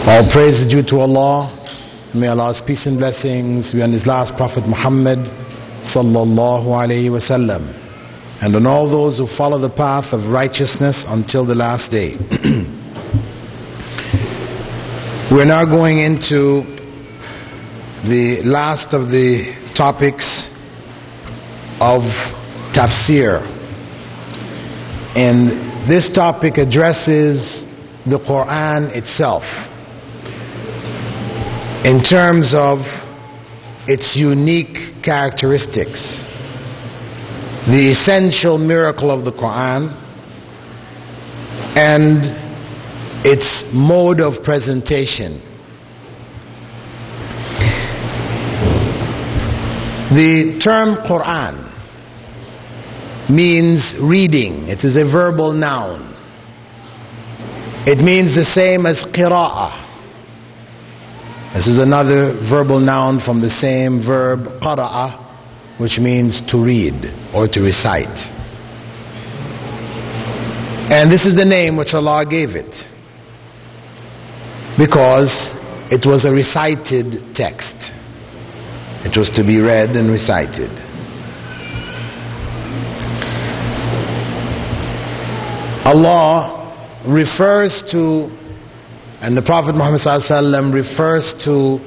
All praise is due to Allah. May Allah's peace and blessings be on His last Prophet Muhammad sallallahu alaihi wasallam, and on all those who follow the path of righteousness until the last day. We're now going into the last of the topics of tafsir, and this topic addresses the Quran itself in terms of its unique characteristics, the essential miracle of the Quran, and its mode of presentation. The term Quran means reading. It is a verbal noun. It means the same as qira'ah. This is another verbal noun from the same verb qara'a, which means to read or to recite. And this is the name which Allah gave it, because it was a recited text. It was to be read and recited. Allah refers to, and the Prophet Muhammad ﷺ refers to,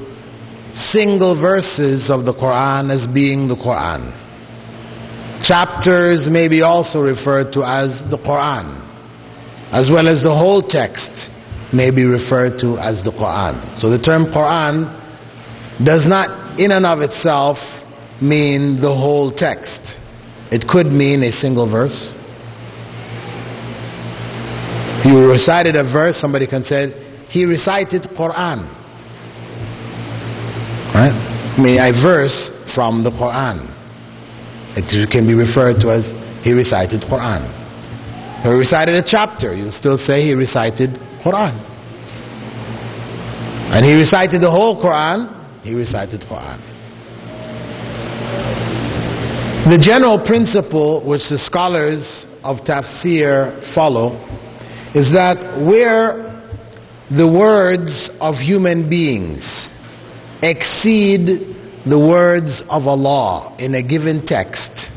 single verses of the Quran as being the Quran. Chapters may be also referred to as the Quran, as well as the whole text may be referred to as the Quran. So the term Quran does not in and of itself mean the whole text. It could mean a single verse. You recited a verse, somebody can say, he recited Quran. Right? I mean, a verse from the Quran. It can be referred to as he recited Quran. He recited a chapter, you still say he recited Quran. And he recited the whole Quran, he recited Quran. The general principle which the scholars of tafsir follow is that where the words of human beings exceed the words of Allah in a given text,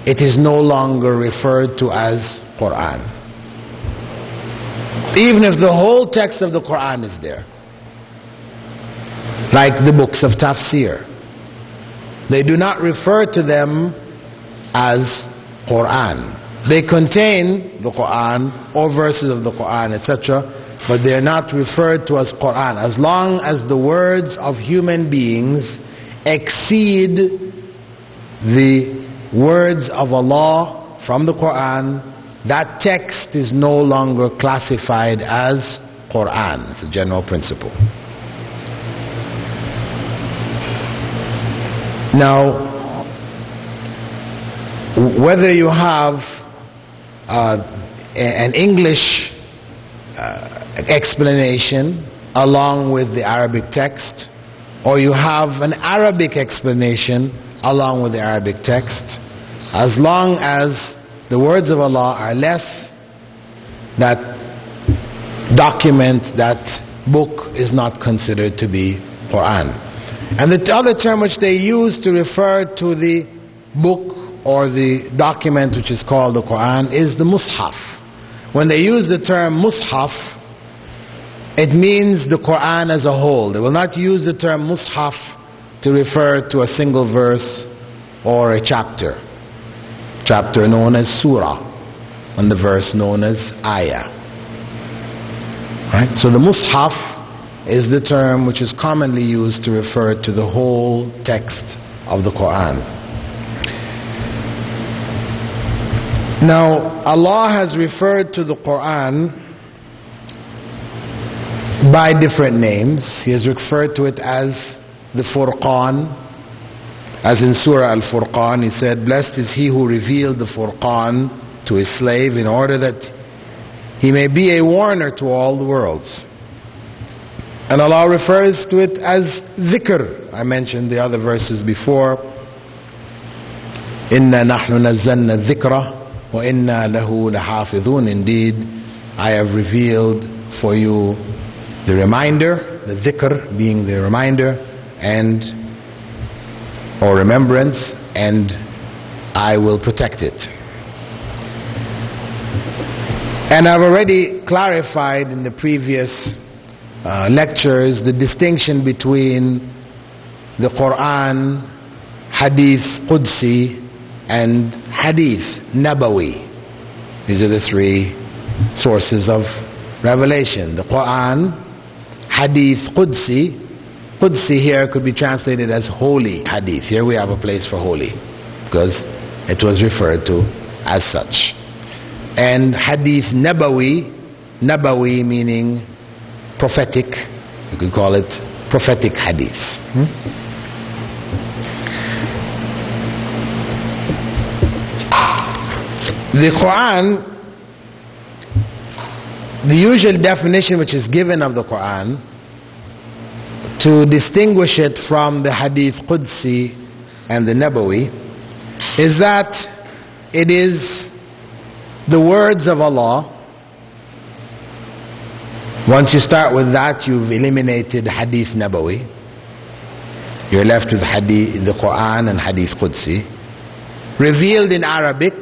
it is no longer referred to as Quran, even if the whole text of the Quran is there. Like the books of tafsir, they do not refer to them as Quran. They contain the Quran or verses of the Quran, etc., but they are not referred to as Quran. As long as the words of human beings exceed the words of Allah from the Quran, that text is no longer classified as Quran. It's a general principle. Now, whether you have an English explanation along with the Arabic text, or you have an Arabic explanation along with the Arabic text, as long as the words of Allah are less, that document, that book is not considered to be Quran. And the other term which they use to refer to the book or the document which is called the Quran is the Mus'haf. When they use the term Mus'haf, it means the Quran as a whole. They will not use the term Mus'haf to refer to a single verse or a chapter. Chapter known as surah, and the verse known as ayah. Right? So the Mus'haf is the term which is commonly used to refer to the whole text of the Quran. Now, Allah has referred to the Quran by different names. He has referred to it as the Furqan, as in Surah Al-Furqan, He said, "Blessed is he who revealed the Furqan to his slave in order that he may be a warner to all the worlds." And Allah refers to it as dhikr. I mentioned the other verses before. "Inna nahnu nazzalna dhikra wa inna lahu lahafidhun." Indeed, I have revealed for you the reminder, the dhikr being the reminder and or remembrance, and I will protect it. And I've already clarified in the previous lectures the distinction between the Quran, Hadith Qudsi, and Hadith Nabawi. These are the three sources of revelation: the Quran, Hadith Qudsi. Qudsi here could be translated as holy Hadith. Here we have a place for holy because it was referred to as such. And Hadith Nabawi, Nabawi meaning prophetic, you could call it prophetic hadiths. The Quran, the usual definition which is given of the Quran to distinguish it from the Hadith Qudsi and the Nabawi is that it is the words of Allah. Once you start with that, you've eliminated Hadith Nabawi. You're left with Hadith, the Quran and Hadith Qudsi, revealed in Arabic.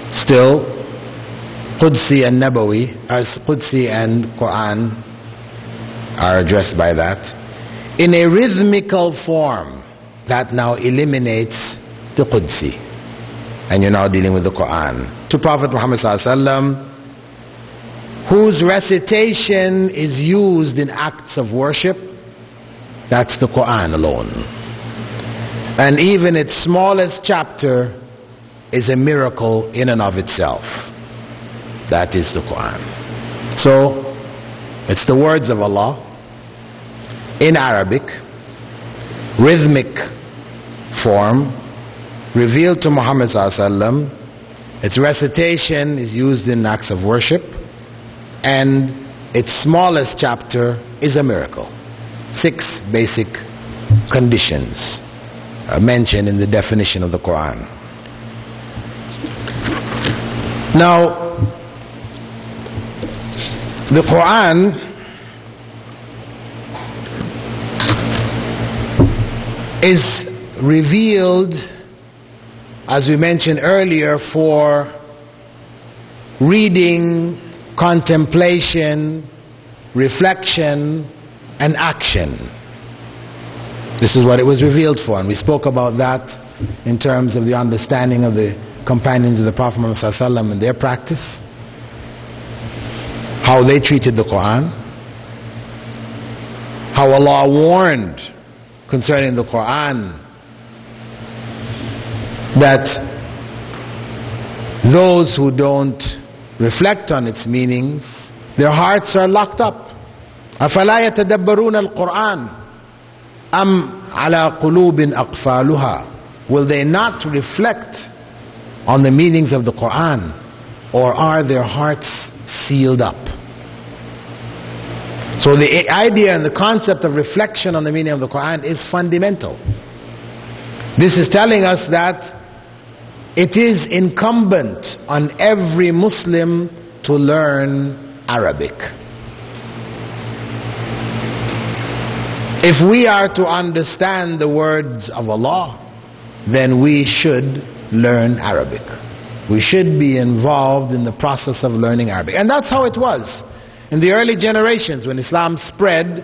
Still, Qudsi and Nabawi, as Qudsi and Quran are addressed by that, in a rhythmical form that now eliminates the Qudsi, and you're now dealing with the Quran. To Prophet Muhammad ﷺ, whose recitation is used in acts of worship, that's the Quran alone. And even its smallest chapter is a miracle in and of itself. That is the Quran. So, it's the words of Allah in Arabic, rhythmic form, revealed to Muhammad ﷺ. Its recitation is used in acts of worship, and its smallest chapter is a miracle. 6 basic conditions mentioned in the definition of the Quran. Now, the Quran is revealed, as we mentioned earlier, for reading, contemplation, reflection, and action. This is what it was revealed for, and we spoke about that in terms of the understanding of the companions of the Prophet Muhammad ﷺ and their practice, how they treated the Quran, how Allah warned concerning the Quran that those who don't reflect on its meanings, their hearts are locked up. أَفَلَا يَتَدَبَّرُونَ الْقُرْآنَ أَمْ عَلَى قُلُوبٍ أَقْفَالُهَا? Will they not reflect on the meanings of the Quran, or are their hearts sealed up? So the idea and the concept of reflection on the meaning of the Quran is fundamental. This is telling us that it is incumbent on every Muslim to learn Arabic. If we are to understand the words of Allah, then we should learn Arabic. We should be involved in the process of learning Arabic. And that's how it was in the early generations when Islam spread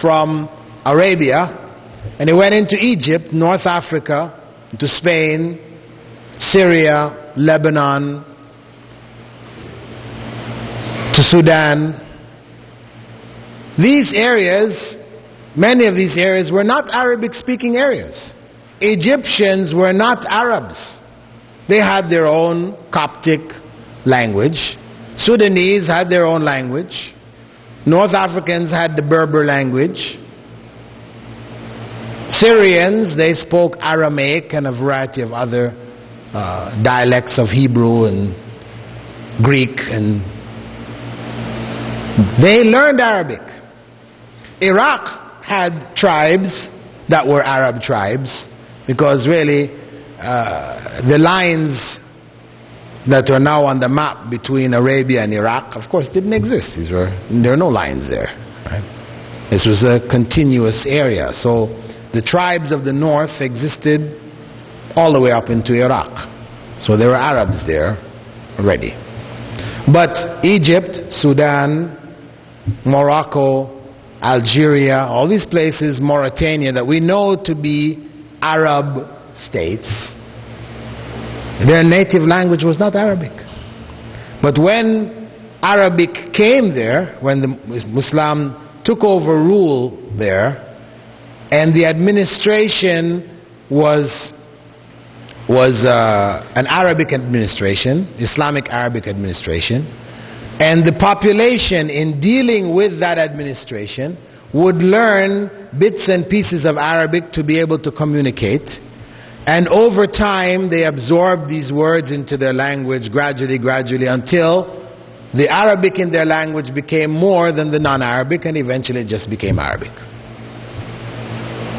from Arabia and it went into Egypt, North Africa, into Spain, Syria, Lebanon, to Sudan. These areas, many of these areas were not Arabic speaking areas. Egyptians were not Arabs. They had their own Coptic language. Sudanese had their own language. North Africans had the Berber language. Syrians, they spoke Aramaic and a variety of other dialects of Hebrew and Greek, and they learned Arabic. Iraq had tribes that were Arab tribes, because really the lines that are now on the map between Arabia and Iraq, of course, didn't exist. There are no lines there. Right? This was a continuous area. So the tribes of the north existed all the way up into Iraq. So there were Arabs there already. But Egypt, Sudan, Morocco, Algeria, all these places, Mauritania, that we know to be Arab states, their native language was not Arabic. But when Arabic came there, when the Muslim took over rule there, and the administration was an Arabic administration, Islamic Arabic administration, and the population in dealing with that administration would learn bits and pieces of Arabic to be able to communicate. And over time they absorbed these words into their language gradually until the Arabic in their language became more than the non-Arabic, and eventually it just became Arabic.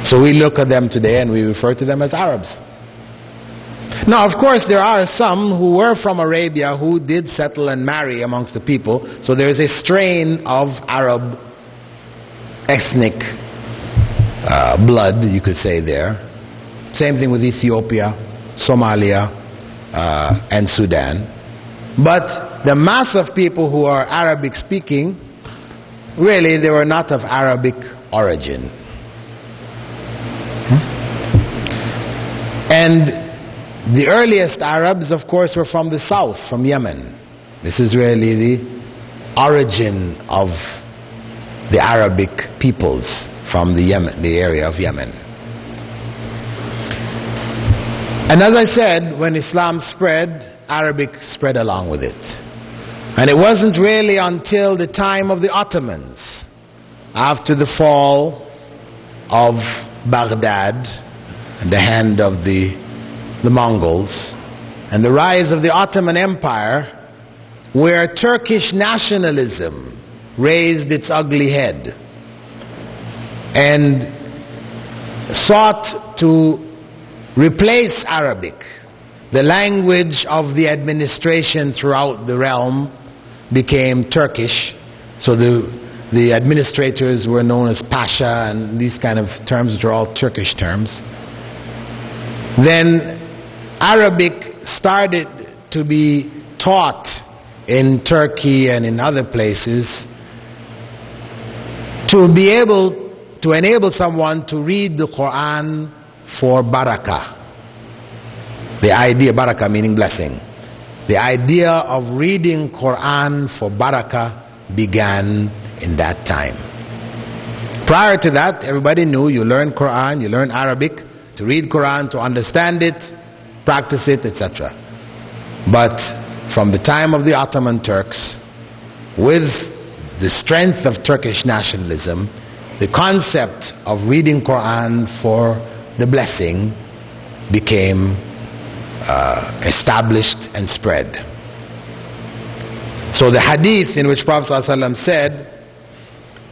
So we look at them today and we refer to them as Arabs. Now, of course, there are some who were from Arabia who did settle and marry amongst the people. So there is a strain of Arab ethnic blood, you could say, there. Same thing with Ethiopia, Somalia, and Sudan. But the mass of people who are Arabic speaking, really they were not of Arabic origin. And the earliest Arabs, of course, were from the south, from Yemen. This is really the origin of the Arabic peoples, from the area of Yemen. And as I said, when Islam spread, Arabic spread along with it. And it wasn't really until the time of the Ottomans, after the fall of Baghdad and the hand of the Mongols, and the rise of the Ottoman Empire, where Turkish nationalism raised its ugly head and sought to replace Arabic, the language of the administration throughout the realm became Turkish. So the administrators were known as Pasha and these kind of terms, which are all Turkish terms. Then Arabic started to be taught in Turkey and in other places to be able to enable someone to read the Quran for barakah. The idea, barakah meaning blessing. The idea of reading Quran for barakah began in that time. Prior to that, everybody knew you learn Quran, you learn Arabic to read Quran, to understand it, practice it, etc. But from the time of the Ottoman Turks, with the strength of Turkish nationalism, the concept of reading Quran for the blessing became established and spread. So the hadith in which Prophet ﷺ said,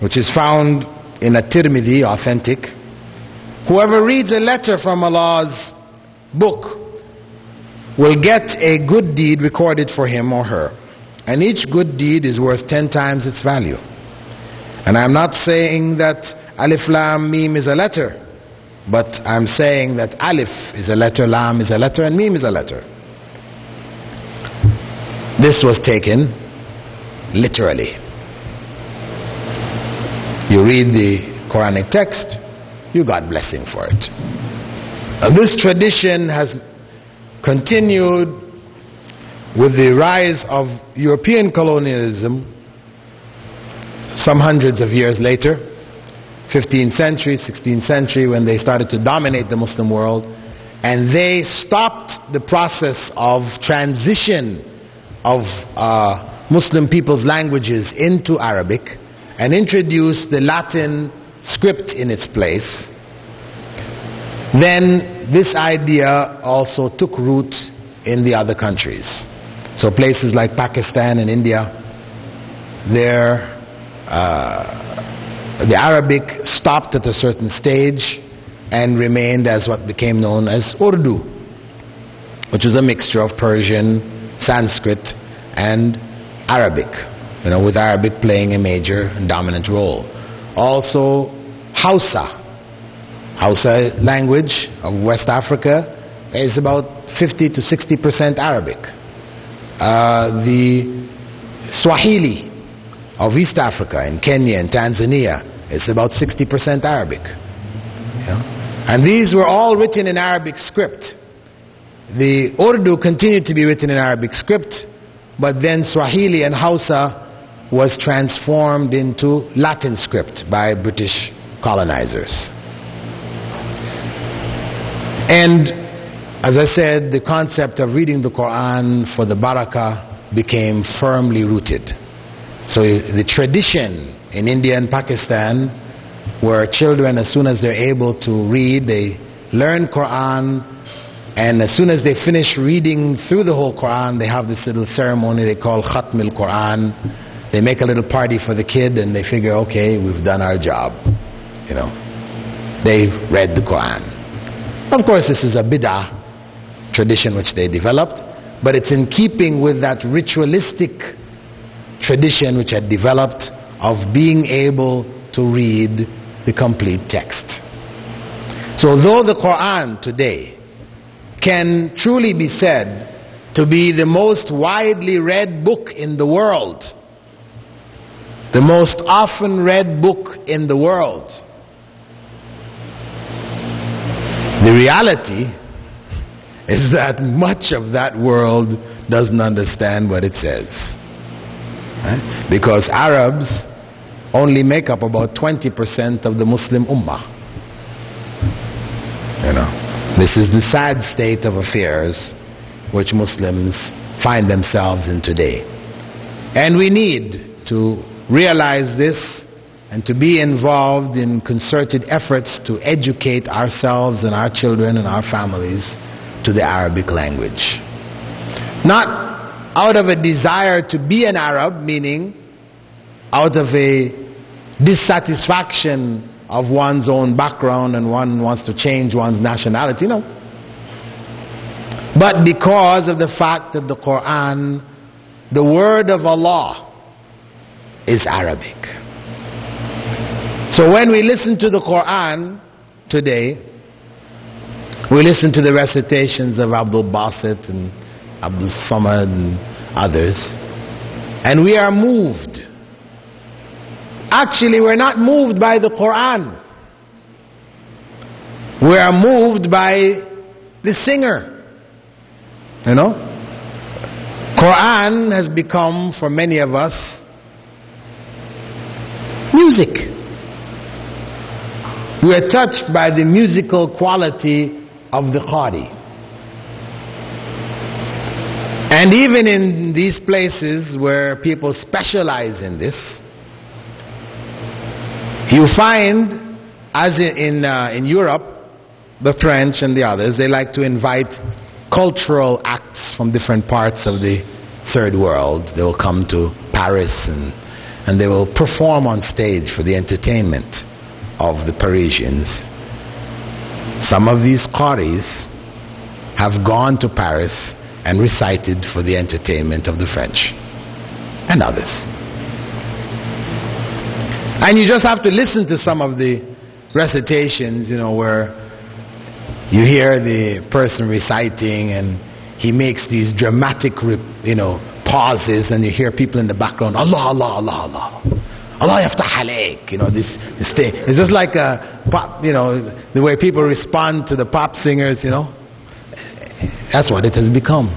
which is found in a Tirmidhi, authentic, whoever reads a letter from Allah's book will get a good deed recorded for him or her, and each good deed is worth 10 times its value. And I'm not saying that Alif Lam Mim is a letter, but I'm saying that Alif is a letter, Lam is a letter, and Mim is a letter. This was taken literally. You read the Quranic text, you got blessing for it. This tradition has continued with the rise of European colonialism some hundreds of years later, 15th century, 16th century, when they started to dominate the Muslim world, and they stopped the process of transition of Muslim people's languages into Arabic and introduced the Latin script in its place. Then this idea also took root in the other countries. So places like Pakistan and India, the Arabic stopped at a certain stage and remained as what became known as Urdu, which is a mixture of Persian Sanskrit and Arabic, with Arabic playing a major and dominant role. Also Hausa language of West Africa is about 50 to 60% Arabic. The Swahili of East Africa in Kenya and Tanzania is about 60% Arabic. And these were all written in Arabic script. The Urdu continued to be written in Arabic script, but then Swahili and Hausa was transformed into Latin script by British colonizers. And as I said, the concept of reading the Quran for the barakah became firmly rooted. So the tradition in India and Pakistan, where children, as soon as they're able to read, they learn Quran, and as soon as they finish reading through the whole Quran, they have this little ceremony they call Khatm al-Quran. They make a little party for the kid, and they figure, okay, we've done our job. They read the Quran. Of course, this is a bid'ah tradition which they developed, but it's in keeping with that ritualistic tradition which had developed of being able to read the complete text. So though the Quran today can truly be said to be the most widely read book in the world, the most often read book in the world, the reality is that much of that world doesn't understand what it says. Because Arabs only make up about 20% of the Muslim Ummah. This is the sad state of affairs which Muslims find themselves in today. And we need to realize this and to be involved in concerted efforts to educate ourselves and our children and our families to the Arabic language. Not out of a desire to be an Arab, meaning out of a dissatisfaction of one's own background and one wants to change one's nationality, no. But because of the fact that the Quran, the word of Allah, is Arabic. So when we listen to the Quran today, we listen to the recitations of Abdul Basit and Abdul Samad and others, and we are moved. Actually, we're not moved by the Quran. We are moved by the singer. Quran has become, for many of us, music. We are touched by the musical quality of the Qari. And even in these places where people specialize in this, you find, as in Europe, the French and the others, they like to invite cultural acts from different parts of the third world. They will come to Paris and they will perform on stage for the entertainment of the Parisians. Some of these Qaris have gone to Paris and recited for the entertainment of the French and others. And you just have to listen to some of the recitations, where you hear the person reciting and he makes these dramatic, pauses, and you hear people in the background, Allah, Allah, Allah, Allah. Allah yaftah alayk, this thing. It's just like a pop, the way people respond to the pop singers, That's what it has become,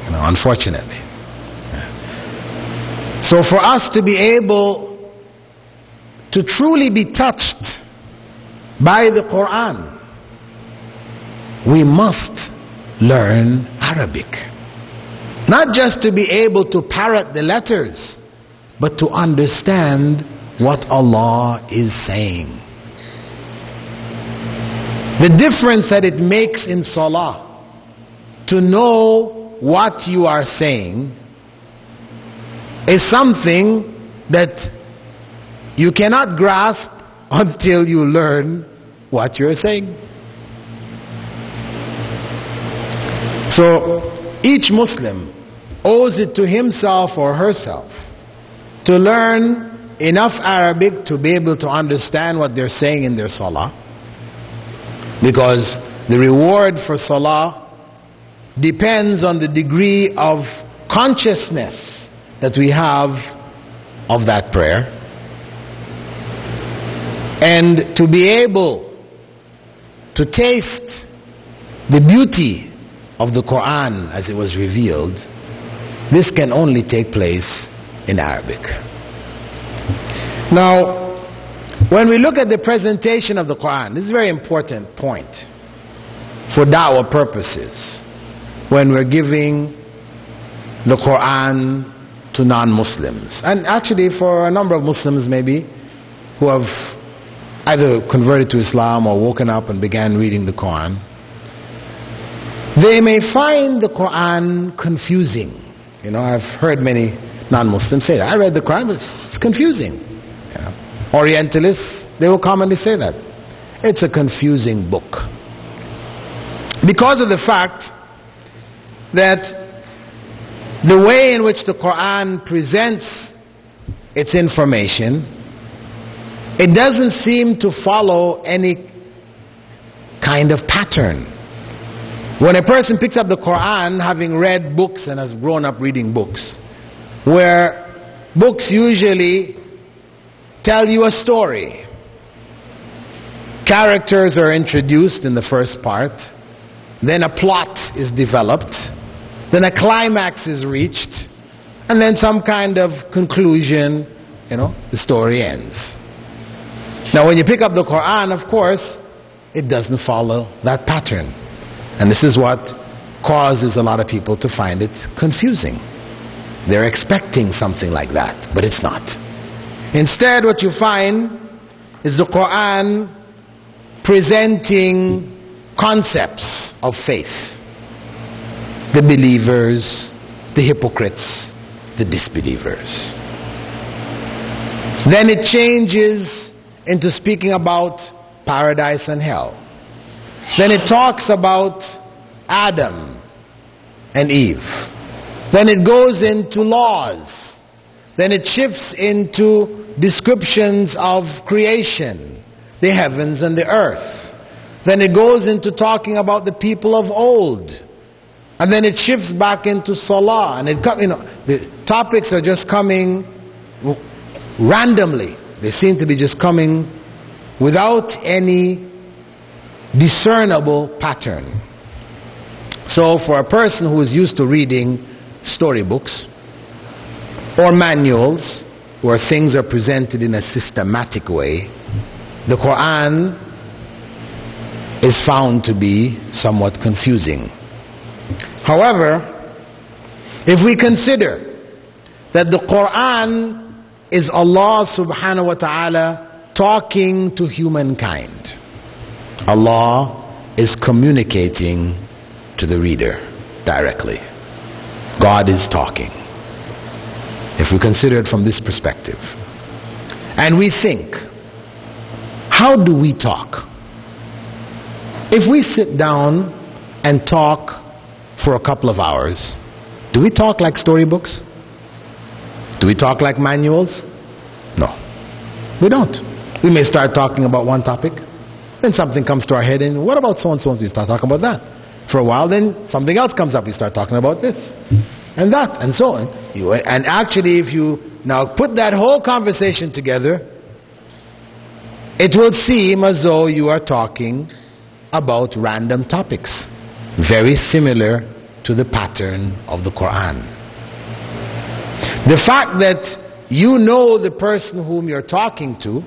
unfortunately. So for us to be able to truly be touched by the Quran, we must learn Arabic. Not just to be able to parrot the letters, but to understand what Allah is saying. The difference that it makes in Salah, to know what you are saying, is something that you cannot grasp until you learn what you're saying. So each Muslim owes it to himself or herself to learn enough Arabic to be able to understand what they're saying in their salah, because the reward for salah depends on the degree of consciousness that we have of that prayer. And to be able to taste the beauty of the Quran as it was revealed, this can only take place in Arabic. Now, when we look at the presentation of the Quran, this is a very important point for da'wah purposes. When we're giving the Quran to non-Muslims, and actually for a number of Muslims maybe who have either converted to Islam or woken up and began reading the Quran, they may find the Quran confusing. You know, I've heard many non-Muslims say that. I read the Quran, but it's confusing. You know, Orientalists, they will commonly say that. It's a confusing book. Because of the fact that the way in which the Quran presents its information, it doesn't seem to follow any kind of pattern. When a person picks up the Quran, having read books and has grown up reading books, where books usually tell you a story, characters are introduced in the first part, then a plot is developed, then a climax is reached, and then some kind of conclusion, you know, the story ends. Now when you pick up the Quran, of course, it doesn't follow that pattern. And this is what causes a lot of people to find it confusing. They're expecting something like that, but it's not. Instead, what you find is the Quran presenting concepts of faith. The believers, the hypocrites, the disbelievers. Then it changes into speaking about paradise and hell. Then it talks about Adam and Eve. Then it goes into laws. Then it shifts into descriptions of creation, the heavens and the earth. Then it goes into talking about the people of old. And then it shifts back into Salah. And the topics are just coming randomly. They seem to be just coming without any discernible pattern. So for a person who is used to reading storybooks or manuals where things are presented in a systematic way, the Quran is found to be somewhat confusing. However, if we consider that the Quran is Allah subhanahu wa ta'ala talking to humankind, Allah is communicating to the reader directly. God is talking. If we consider it from this perspective, and we think, how do we talk? If we sit down and talk for a couple of hours, do we talk like storybooks? Do we talk like manuals? No, we don't. We may start talking about one topic, then something comes to our head, and what about so and so? We start talking about that. For a while, then something else comes up. We start talking about this and that and so on. And actually, if you now put that whole conversation together, it will seem as though you are talking about random topics, very similar to the pattern of the Quran. The fact that you know the person whom you're talking to,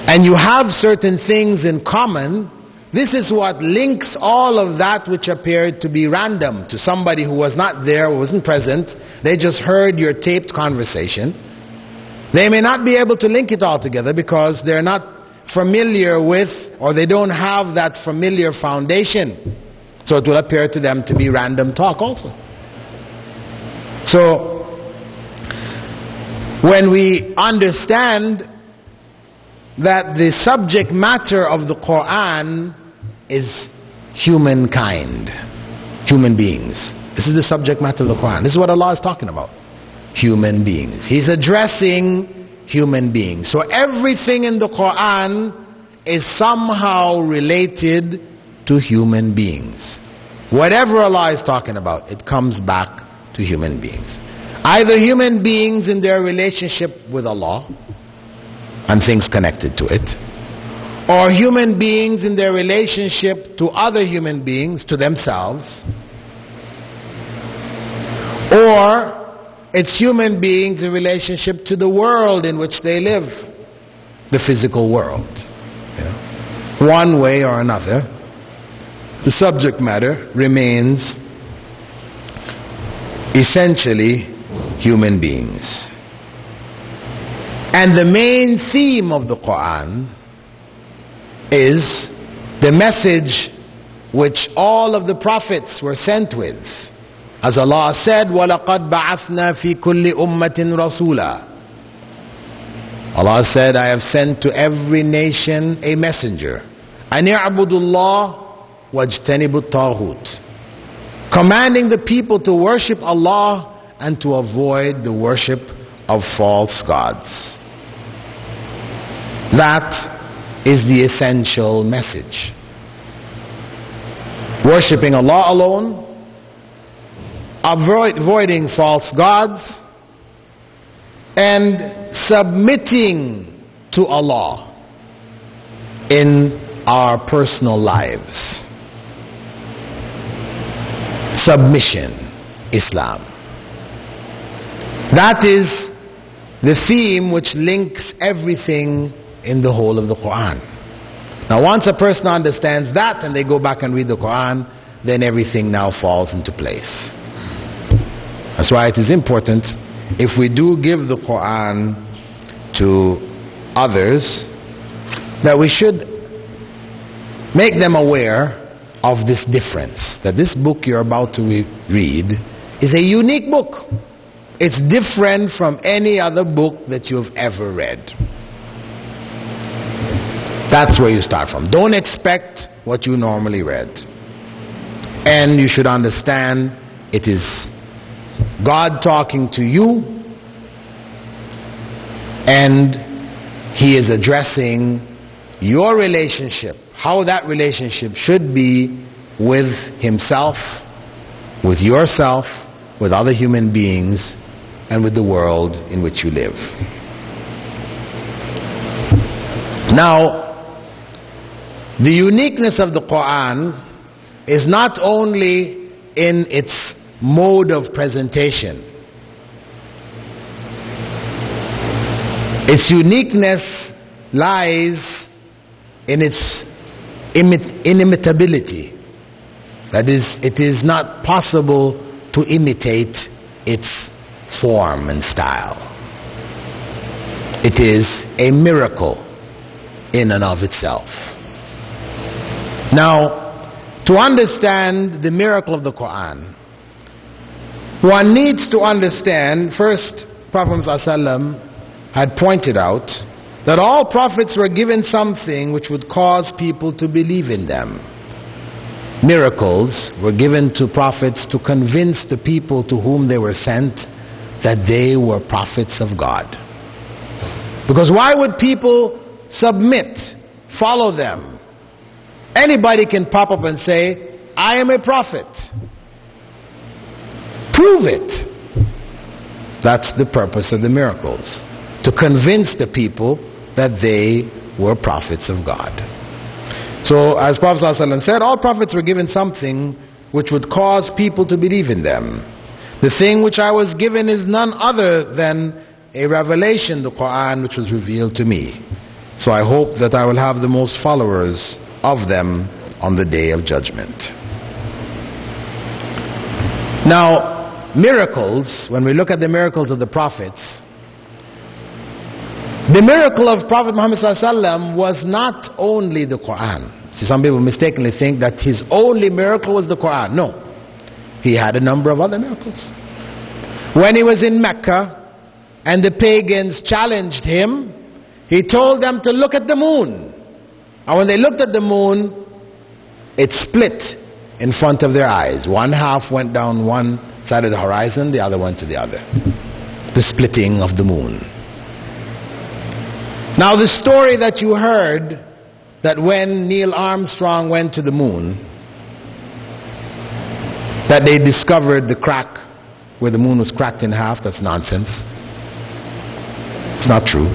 and you have certain things in common, this is what links all of that which appeared to be random to somebody who was not there, wasn't present. They just heard your taped conversation. They may not be able to link it all together because they're not familiar with, or they don't have that familiar foundation. So it will appear to them to be random talk also. So when we understand that the subject matter of the Quran is humankind, human beings, This is the subject matter of the Quran. This is what Allah is talking about. Human beings. He's addressing human beings. So everything in the Quran is somehow related to human beings. Whatever Allah is talking about, it comes back to human beings. Either human beings in their relationship with Allah and things connected to it, or human beings in their relationship to other human beings, to themselves, or it's human beings in relationship to the world in which they live, the physical world. One way or another, the subject matter remains essentially human beings. And the main theme of the Quran is the message which all of the prophets were sent with. As Allah said, وَلَقَدْ بَعَثْنَا فِي كُلِّ أُمَّةٍ رَسُولًا. Allah said, I have sent to every nation a messenger. أَنِ اعْبُدُوا اللَّهَ وَاجْتَنِبُوا الطَّاغُوتِ, commanding the people to worship Allah and to avoid the worship of false gods. That is the essential message. Worshipping Allah alone, avoiding false gods, and submitting to Allah in our personal lives. Submission, Islam. That is the theme which links everything in the whole of the Quran. Now once a person understands that and they go back and read the Quran, then everything now falls into place. That's why it is important, if we do give the Quran to others, that we should make them aware of this difference, that this book you're about to read is a unique book. It's different from any other book that you've ever read. That's where you start from. Don't expect what you normally read. And you should understand it is God talking to you, and He is addressing your relationship, how that relationship should be with Himself, with yourself, with other human beings, and with the world in which you live. Now, the uniqueness of the Quran is not only in its mode of presentation. Its uniqueness lies in its inimitability. That is, it is not possible to imitate its form and style. It is a miracle in and of itself. Now, to understand the miracle of the Quran, one needs to understand, first, Prophet ﷺ had pointed out that all prophets were given something which would cause people to believe in them. Miracles were given to prophets to convince the people to whom they were sent that they were prophets of God. Because why would people submit, follow them? Anybody can pop up and say, I am a prophet. Prove it. That's the purpose of the miracles, to convince the people that they were prophets of God. So as Prophet ﷺ said, all prophets were given something which would cause people to believe in them. The thing which I was given is none other than a revelation, the Quran, which was revealed to me. So I hope that I will have the most followers of them on the day of judgment. Now, miracles, when we look at the miracles of the prophets, the miracle of Prophet Muhammad ﷺ was not only the Quran. See, some people mistakenly think that his only miracle was the Quran. No. He had a number of other miracles. When he was in Mecca and the pagans challenged him, he told them to look at the moon. And when they looked at the moon, it split in front of their eyes. One half went down one side of the horizon, the other went to the other. The splitting of the moon. Now the story that you heard, that when Neil Armstrong went to the moon, that they discovered the crack where the moon was cracked in half, that's nonsense. It's not true.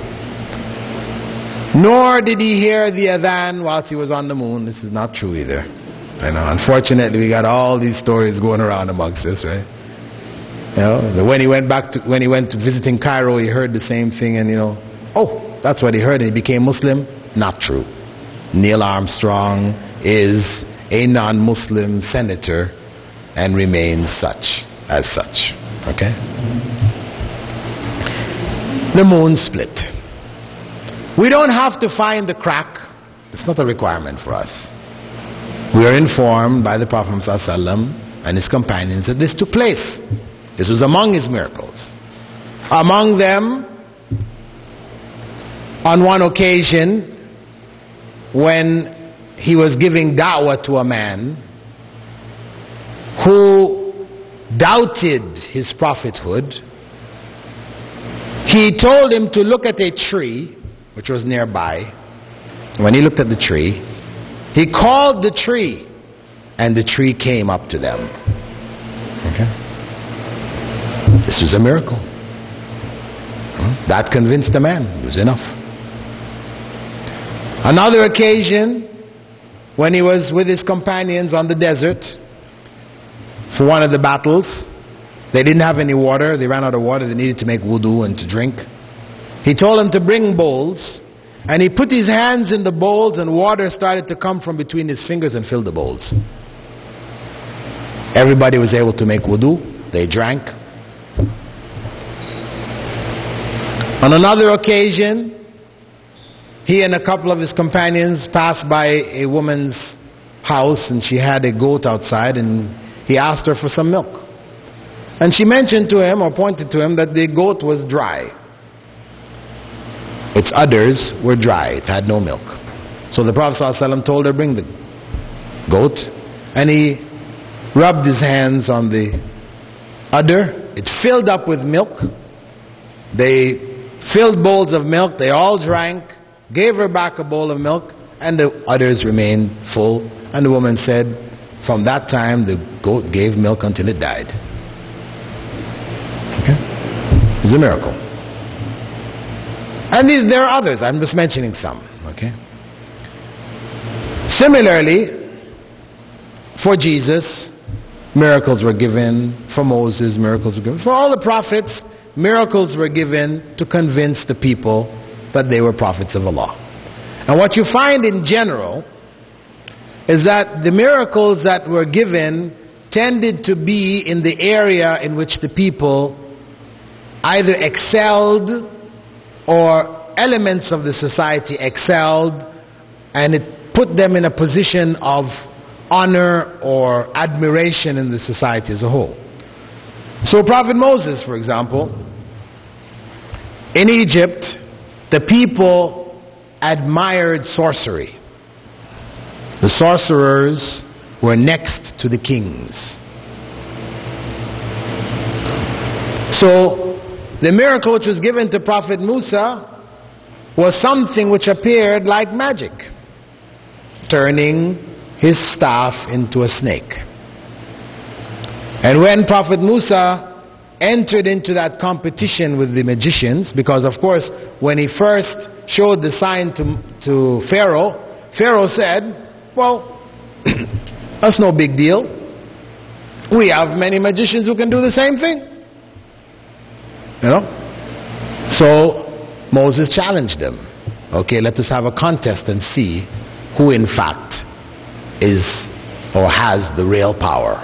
Nor did he hear the adhan whilst he was on the moon. This is not true either. I know, unfortunately we got all these stories going around amongst us, right? You know, when he went to visiting Cairo, he heard the same thing, and oh, that's what he heard, and he became Muslim. Not true. Neil Armstrong is a non-Muslim senator and remains such. Okay? The moon split. We don't have to find the crack. It's not a requirement for us. We are informed by the Prophet ﷺ and his companions that this took place. This was among his miracles. Among them, on one occasion, when he was giving da'wah to a man who doubted his prophethood, he told him to look at a tree which was nearby. When he looked at the tree, he called the tree, and the tree came up to them. Okay? This was a miracle. That convinced the man. It was enough. Another occasion, when he was with his companions on the desert for one of the battles, they didn't have any water. They ran out of water. They needed to make wudu and to drink. He told them to bring bowls, and he put his hands in the bowls, and water started to come from between his fingers and fill the bowls. Everybody was able to make wudu. They drank. On another occasion, he and a couple of his companions passed by a woman's house, and she had a goat outside, and he asked her for some milk. And she mentioned to him, or pointed to him, that the goat was dry. Its udders were dry. It had no milk. So the Prophet ﷺ told her, bring the goat. And he rubbed his hands on the udder. It filled up with milk. They filled bowls of milk. They all drank. Gave her back a bowl of milk. And the udders remained full. And the woman said, from that time the goat gave milk until it died. Okay? It was a miracle. And there are others. I'm just mentioning some. Okay? Similarly, for Jesus, miracles were given. For Moses, miracles were given. For all the prophets, miracles were given to convince the people that they were prophets of Allah. And what you find in general is that the miracles that were given tended to be in the area in which the people either excelled, or elements of the society excelled, and it put them in a position of honor or admiration in the society as a whole. So Prophet Moses, for example, in Egypt, the people admired sorcery. The sorcerers were next to the kings. So the miracle which was given to Prophet Musa was something which appeared like magic, turning his staff into a snake. And when Prophet Musa entered into that competition with the magicians, because of course when he first showed the sign to Pharaoh, Pharaoh said, well, that's no big deal. We have many magicians who can do the same thing. You know? So Moses challenged them. Okay, let us have a contest and see who in fact is or has the real power.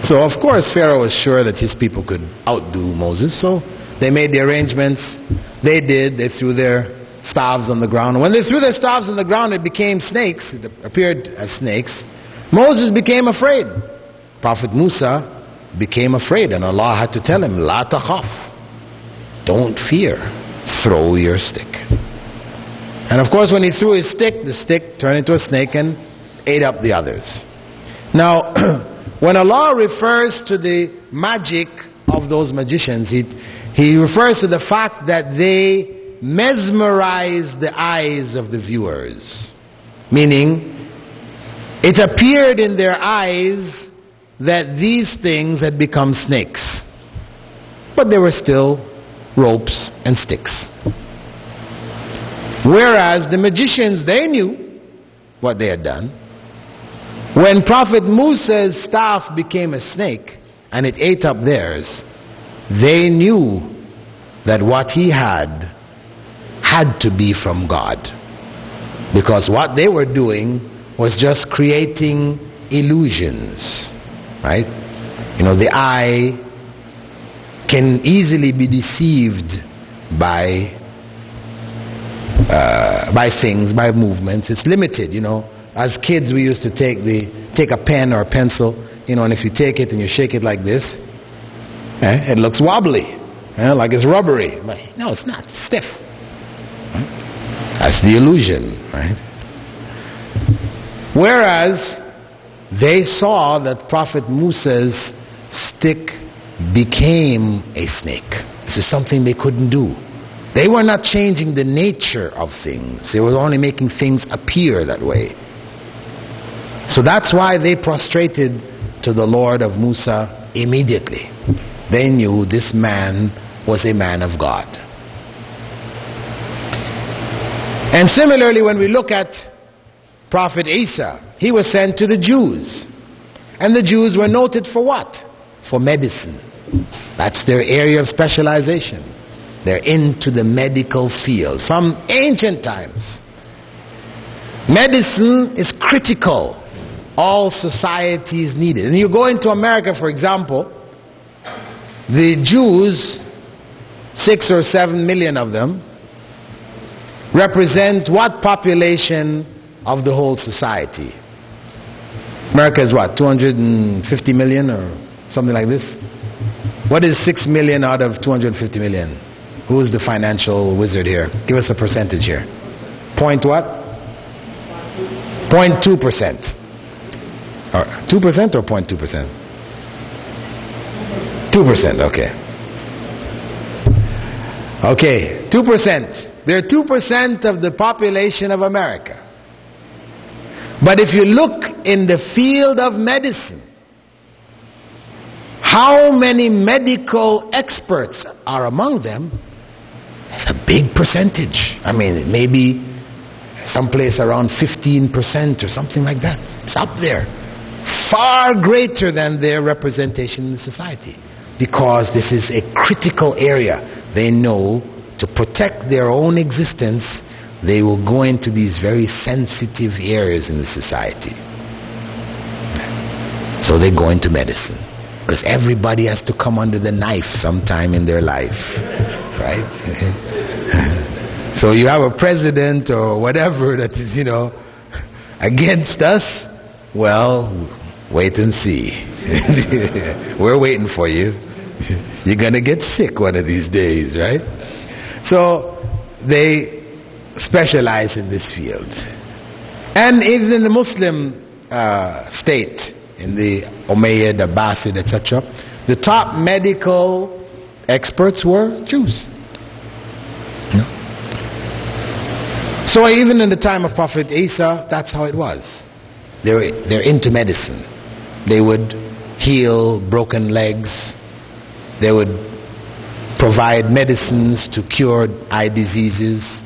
So of course Pharaoh was sure that his people could outdo Moses, so they made the arrangements. They did. They threw their staves on the ground. When they threw their staves on the ground, it became snakes. It appeared as snakes. Moses became afraid. Prophet Musa became afraid, and Allah had to tell him, La takhaf, don't fear, throw your stick. And of course when he threw his stick, the stick turned into a snake and ate up the others. Now, when Allah refers to the magic of those magicians, He refers to the fact that they mesmerize the eyes of the viewers. Meaning, it appeared in their eyes that these things had become snakes. But they were still ropes and sticks. Whereas the magicians, they knew what they had done. When Prophet Musa's staff became a snake and it ate up theirs, they knew that what he had to be from God. Because what they were doing was just creating illusions, right? You know, the eye can easily be deceived by things, by movements. It's limited, you know. As kids, we used to take a pen or a pencil, you know, and if you take it and you shake it like this, it looks wobbly, like it's rubbery. But no, it's not. It's stiff. Right? That's the illusion, right? Whereas they saw that Prophet Musa's stick became a snake. This is something they couldn't do. They were not changing the nature of things. They were only making things appear that way. So that's why they prostrated to the Lord of Musa immediately. They knew this man was a man of God. And similarly, when we look at Prophet Isa, he was sent to the Jews. And the Jews were noted for what? For medicine. That's their area of specialization. They're into the medical field from ancient times. Medicine is critical. All societies need it. And you go into America, for example, the Jews, 6 or 7 million of them, represent what population of the whole society? America is what, 250 million or something like this? What is 6 million out of 250 million? Who is the financial wizard here? Give us a percentage here. Point what? 0.2%. Or 2% or 0.2%? 2%, okay. Okay, 2%. They're 2% of the population of America. But if you look in the field of medicine, how many medical experts are among them? It's a big percentage. I mean, maybe someplace around 15% or something like that. It's up there. Far greater than their representation in the society. Because this is a critical area. They know to protect their own existence, they will go into these very sensitive areas in the society. So they go into medicine. Because everybody has to come under the knife sometime in their life. Right? So you have a president or whatever that is, you know, against us. Well, wait and see. We're waiting for you. You're going to get sick one of these days, right? So they specialize in this field. And even in the Muslim state, in the Umayyad, Abbasid, etc., the top medical experts were Jews. So even in the time of Prophet Isa, that's how it was. They're into medicine. They would heal broken legs. They would provide medicines to cure eye diseases.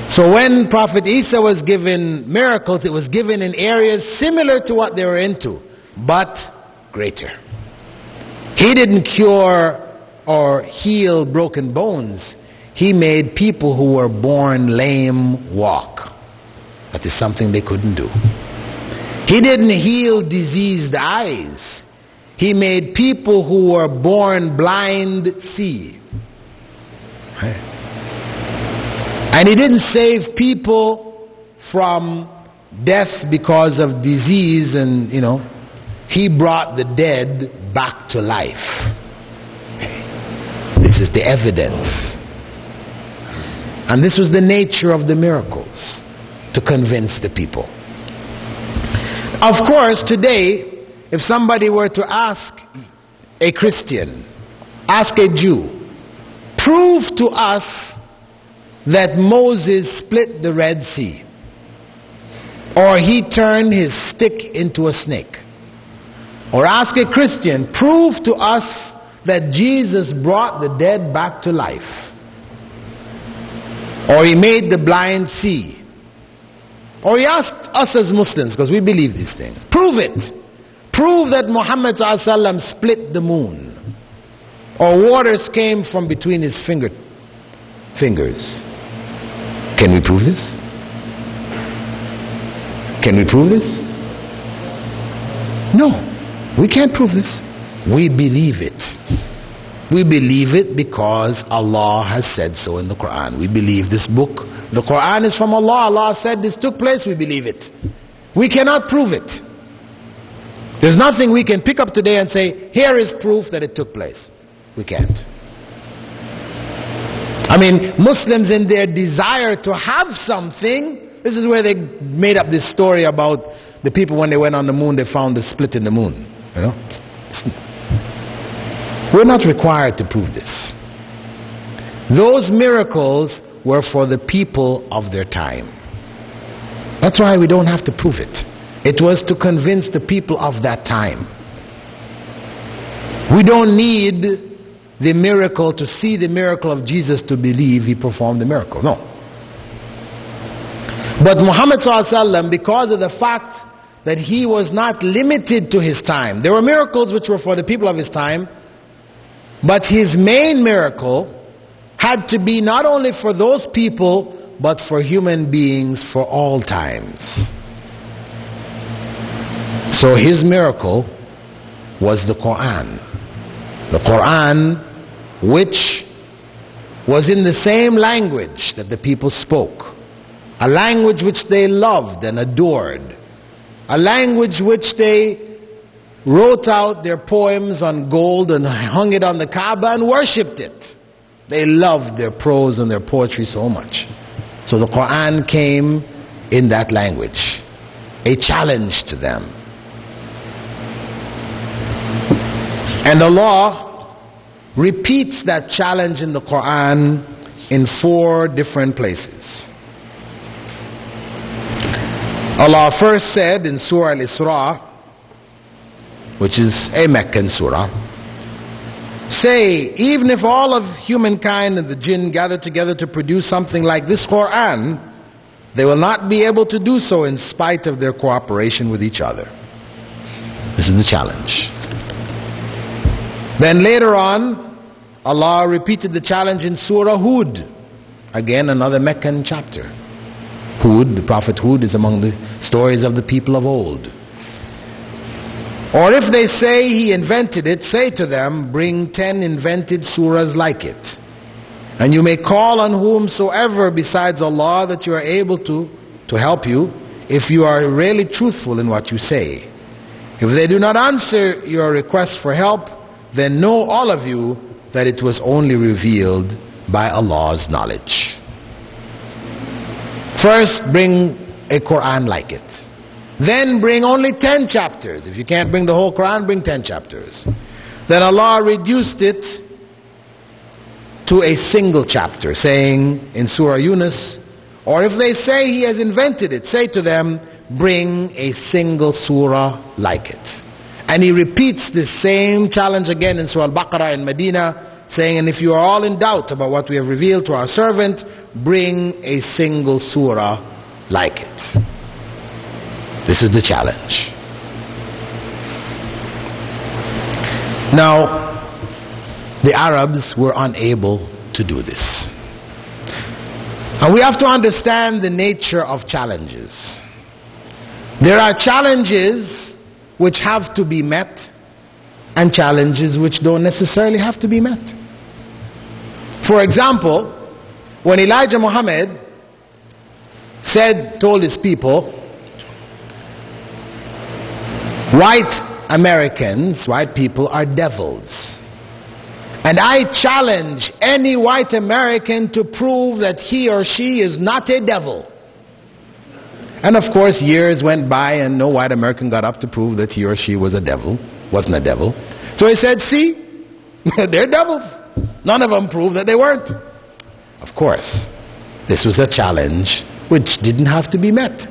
So when Prophet Isa was given miracles, it was given in areas similar to what they were into, but greater. He didn't cure or heal broken bones. He made people who were born lame walk. That is something they couldn't do. He didn't heal diseased eyes. He made people who were born blind see. And he didn't save people from death because of disease and, you know, he brought the dead back to life. This is the evidence. And this was the nature of the miracles, to convince the people. Of course, today, if somebody were to ask a Christian, ask a Jew, prove to us that Moses split the Red Sea, or he turned his stick into a snake, or ask a Christian, prove to us that Jesus brought the dead back to life, or he made the blind see, or he asked us as Muslims, because we believe these things, prove it. Prove that Muhammad ﷺ split the moon, or waters came from between his fingers. Can we prove this? Can we prove this? No, we can't prove this. We believe it. We believe it because Allah has said so in the Quran. We believe this book. The Quran is from Allah. Allah said this took place. We believe it. We cannot prove it. There's nothing we can pick up today and say, here is proof that it took place. We can't. I mean, Muslims in their desire to have something, this is where they made up this story about the people when they went on the moon, they found the split in the moon. You know? We're not required to prove this. Those miracles were for the people of their time. That's why we don't have to prove it. It was to convince the people of that time. We don't need the miracle to see the miracle of Jesus to believe he performed the miracle. No. But Muhammad ﷺ, because of the fact that he was not limited to his time, there were miracles which were for the people of his time, but his main miracle had to be not only for those people, but for human beings for all times. So his miracle was the Quran. The Quran, which was in the same language that the people spoke. A language which they loved and adored. A language which they wrote out their poems on gold and hung it on the Kaaba and worshipped it. They loved their prose and their poetry so much. So the Quran came in that language. A challenge to them. And Allah repeats that challenge in the Quran in 4 different places. Allah first said in Surah Al-Isra, which is a Meccan surah, say, even if all of humankind and the jinn gather together to produce something like this Quran, they will not be able to do so in spite of their cooperation with each other. This is the challenge. Then later on, Allah repeated the challenge in Surah Hud. Again, another Meccan chapter. Hud, the Prophet Hud, is among the stories of the people of old. Or if they say he invented it, say to them, bring 10 invented surahs like it. And you may call on whomsoever besides Allah that you are able to help you, if you are really truthful in what you say. If they do not answer your request for help, then know all of you that it was only revealed by Allah's knowledge. First, bring a Quran like it. Then bring only 10 chapters. If you can't bring the whole Quran, bring 10 chapters. Then Allah reduced it to a single chapter, saying in Surah Yunus, or if they say he has invented it, say to them, bring a single surah like it. And he repeats the same challenge again in Surah Al-Baqarah in Medina, saying, and if you are all in doubt about what we have revealed to our servant, bring a single surah like it. This is the challenge. Now, the Arabs were unable to do this. And we have to understand the nature of challenges. There are challenges which have to be met, and challenges which don't necessarily have to be met. For example, when Elijah Muhammad told his people, white Americans, white people are devils. And I challenge any white American to prove that he or she is not a devil. And of course, years went by and no white American got up to prove that he or she was a devil, wasn't a devil. So he said, see, they're devils. None of them proved that they weren't. Of course, this was a challenge which didn't have to be met.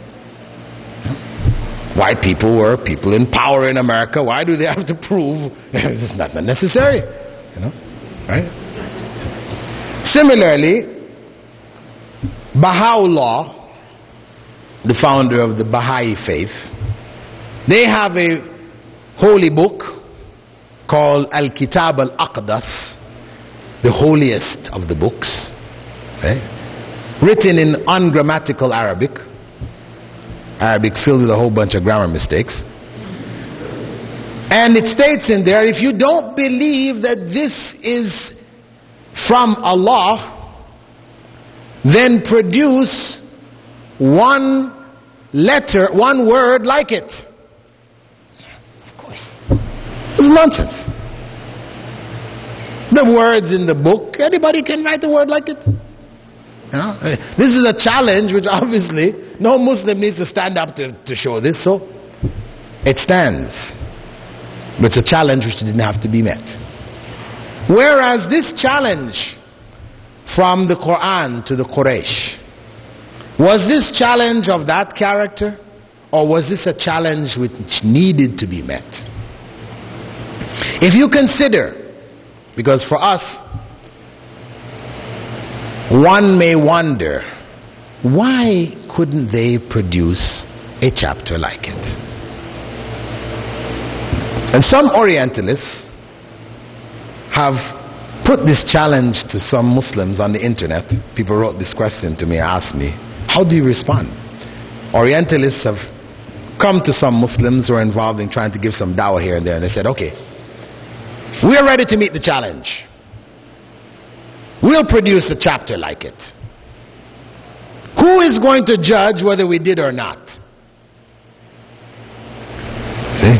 White people were people in power in America. Why do they have to prove? It's not necessary, right? Similarly, Baha'u'llah, the founder of the Baha'i faith, they have a holy book called Al-Kitab Al-Aqdas, the holiest of the books, written in ungrammatical Arabic filled with a whole bunch of grammar mistakes. And it states in there, if you don't believe that this is from Allah, then produce one letter, one word like it. Of course. It's nonsense. The words in the book, anybody can write a word like it. This is a challenge which obviously no Muslim needs to stand up to show this, so it stands. But it's a challenge which didn't have to be met. Whereas this challenge from the Quran to the Quraysh, was this challenge of that character, or was this a challenge which needed to be met? If you consider, because for us, one may wonder, why couldn't they produce a chapter like it? And some Orientalists have put this challenge to some Muslims on the internet. People wrote this question to me, asked me, how do you respond? Orientalists have come to some Muslims who are involved in trying to give some dawah here and there, and they said, okay, we are ready to meet the challenge. We'll produce a chapter like it. Who is going to judge whether we did or not? See?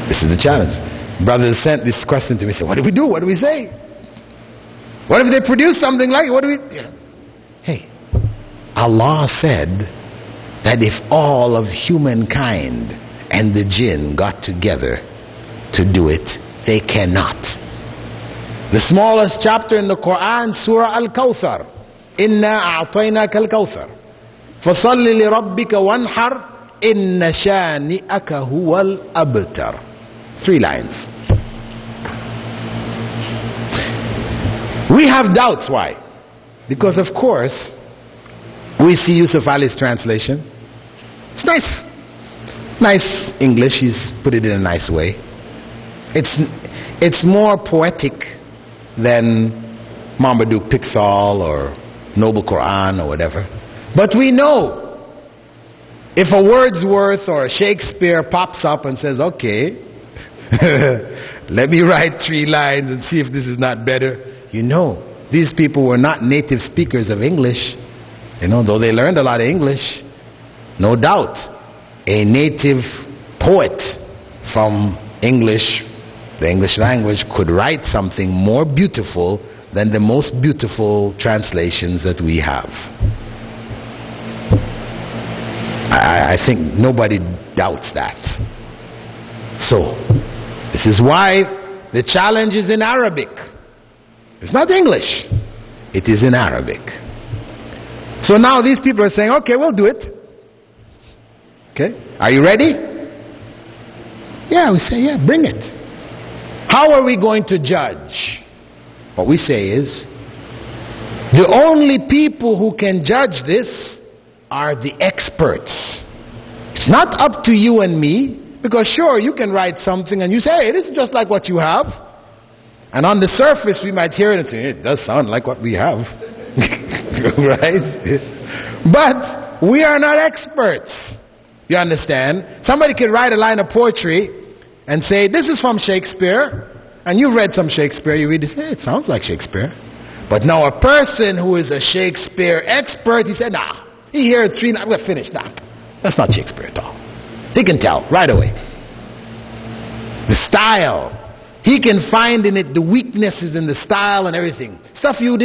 This is the challenge. Brothers sent this question to me, said, what do we do? What do we say? What if they produce something like it? What do we... Hey, Allah said that if all of humankind and the jinn got together to do it, they cannot. The smallest chapter in the Quran, Surah Al-Kawthar. Inna a'tainaka al-Kawthar. Fasalli li rabbika wanhar. Inna shani'aka huwal abtar. 3 lines. We have doubts. Why? Because of course we see Yusuf Ali's translation. It's nice. Nice English. He's put it in a nice way. It's more poetic than Marmaduke Pickthall or Noble Quran or whatever. But we know if a Wordsworth or a Shakespeare pops up and says, okay, let me write 3 lines and see if this is not better. These people were not native speakers of English. Though they learned a lot of English, no doubt a native poet from English, the English language, could write something more beautiful than the most beautiful translations that we have. I think nobody doubts that. So, this is why the challenge is in Arabic. It's not English. It is in Arabic. So now these people are saying, okay, we'll do it. Okay, are you ready? Yeah, we say, yeah, bring it. How are we going to judge? What we say is, the only people who can judge this are the experts. It's not up to you and me, because sure, you can write something and you say, hey, this is just like what you have. And on the surface we might hear it and say, it does sound like what we have. Right? But we are not experts. You understand? Somebody can write a line of poetry and say, this is from Shakespeare, and you've read some Shakespeare, you read this, hey, it sounds like Shakespeare. But now a person who is a Shakespeare expert, he said, nah, he heard 3, we're finished. Nah, that's not Shakespeare at all. He can tell right away. The style, he can find in it the weaknesses in the style and everything. Stuff you didn't